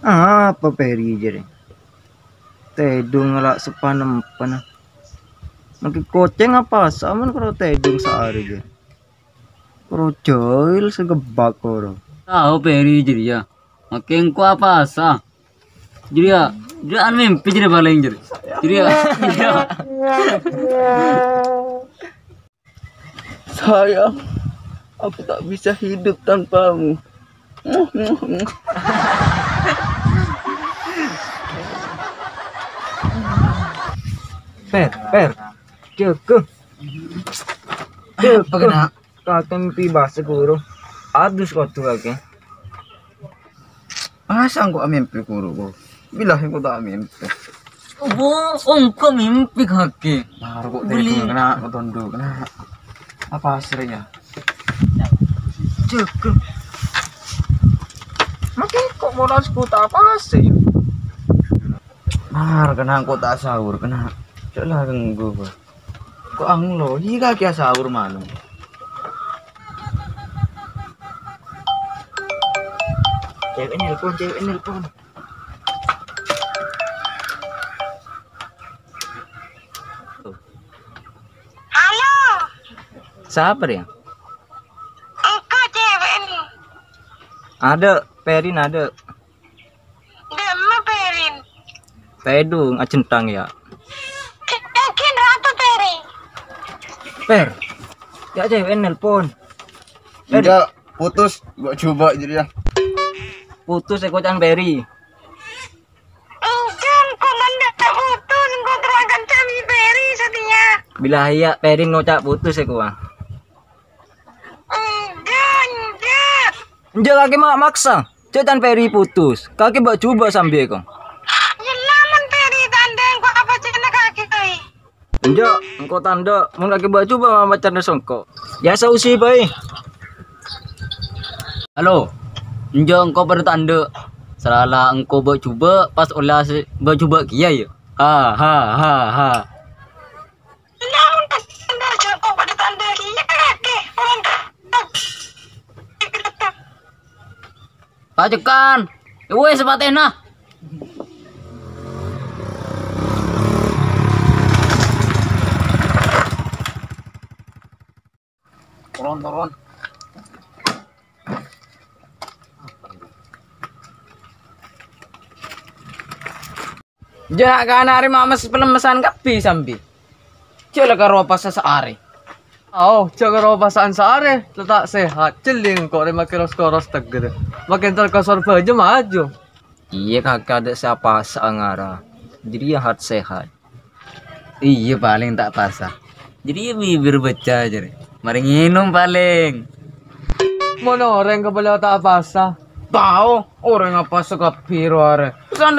Apa peri jere? Tedung ngelak sepanem pana. Maki koceng apa saman kalau tedung sehari je. Kalau joil segebak koro. Tahu peri jadi ya. Makin ku apa asa. Jadi ya, dia an mimpi jadi paling jadi. Jadi ya, iya. Sayang, aku tak bisa hidup tanpamu. Per, cekeng. Apa kena? Kakek mimpi bahasa guru. Adus kau tuh kakek. Masa aku mimpi kuru? Bilang aku tak mimpi. Oh, engkau mimpi kakek. Baru kok tadi kena kotondo kena. Apa hasilnya? Cekeng. Makin kok mau harus kuta apa sih? Mar kena aku tak sahur kena. Celah genggu. Kok anglo? Hingga kia sahur malu. Cewek nelpon. Halo, Siapa dia? engkau cewek ini. Ada, Perin ada. Dema Perin. Tedung, acentang ya. Yakin ratu Peri. Per, ya cewek nelpon. Enggak putus, gua coba jadi ya. Putus ekocan Peri. Engkau komandan putus, engkau terangkan kami Peri setia. Bila iya Perin ngocak putus eko ah. Enggak. Enggak kaki mak maksa. Cetan Peri putus. Kaki mbak coba sambil eko. Ya laman Peri tanda engkau apa cina kaki kai. Enggak, engkau tanda. Mau kaki mbak coba mama canda songko. Ya sausi baik. Halo. Enjo engkau bertanda. Salah engkau buat cuba pas olah buat cuba kia ya. Ha. Laman tanda joko pada tanda kia kaki. Orang Pacekan. Wes sepatena. Turun. Jangan kan hari mamas pelemesan kapi sambil. Coba karo pas seari. Oh, jaga pasaan sehari, letak sehat, celing kok lima kilos teger. Makin terkasar aja maju. Iya kakak ada siapa seangara. Jadi ya hat sehat. Iya paling tak pasah. Jadi ya bibir baca aja deh. Mari nginum paling. Mana orang kebala tak pasah. Tahu orang apa suka piro are. San.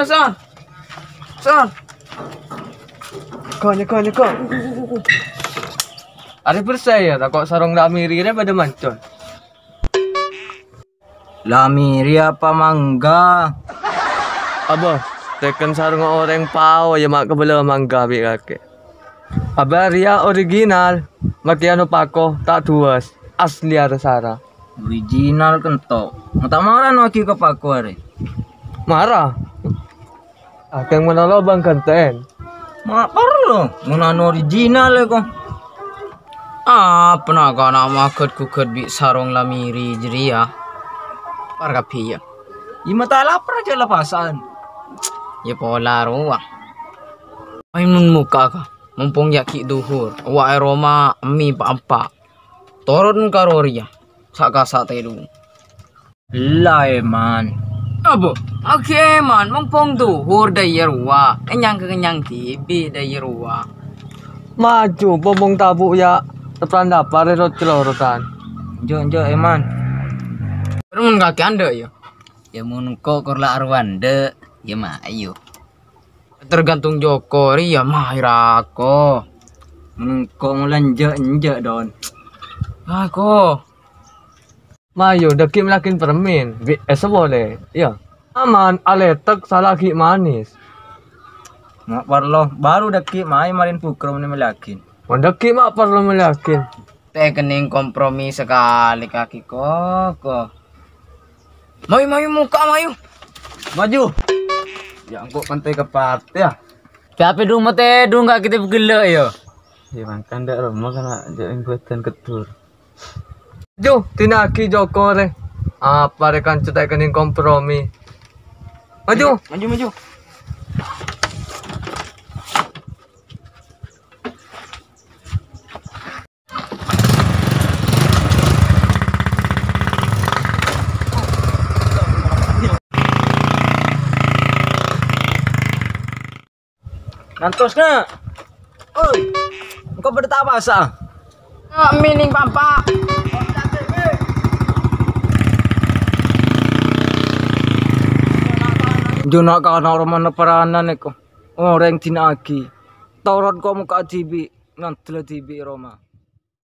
Kau. Ari percaya tak kok sarong lamirine pada mancon. Lamiri apa mangga? Abah, tekan sarung orang pao ya mak kebala mangga bi kakek. Abah ria original, makiano pako tak tuas, asli ada sara. Original kento. Mata marah waki ke paku are. Marah. Akang menolo bang kanten. Mak perlu. Ngunan original kok. Pernah kau nama kuket bi sarong lamiri jeria. Parga pia. Ima tak lapar aja lepasan. Ya pola ruang. Aimun muka ka. Mumpung yaki duhur. Wa aroma mi pa. Turun karoria. Saka tedu. Lai man. Abo. Oke man. Mumpung duhur daya ruwa. Kenyang tibi daya ruwa. Maju pomong tabu ya. Tepan dapat rot kelorotan. Jo eman. Rungun kaki anda ya. Ya mun kok korla arwande, ya mah ayo. Tergantung Joko ya mahirako. Menengko ngelanjak don. Aku. Mayo daki melakin permin. Boleh. Ya. Aman aletek salah ki manis. Mak parlo baru daki mai marin pukro ni melakin. Mendaki mak perlu melakin. Teh kening kompromi sekali kaki kok. Mayu muka mayu. Maju. Ya engkau pantai ke partai ya. Tapi dong mate dong gak kita bergelak ya. Ya makan dak rumah kana jadi buatan ketur. Jo, tinaki Joko re. Apa rekan cetai kening kompromi. Maju. Maju. Ngantos na. Oi. Engkau pada tak bahasa. Mining pampa. Jona ka na orang peranan ko. Orang tinaki. Taurat ko muka TV. Nantla TV Roma.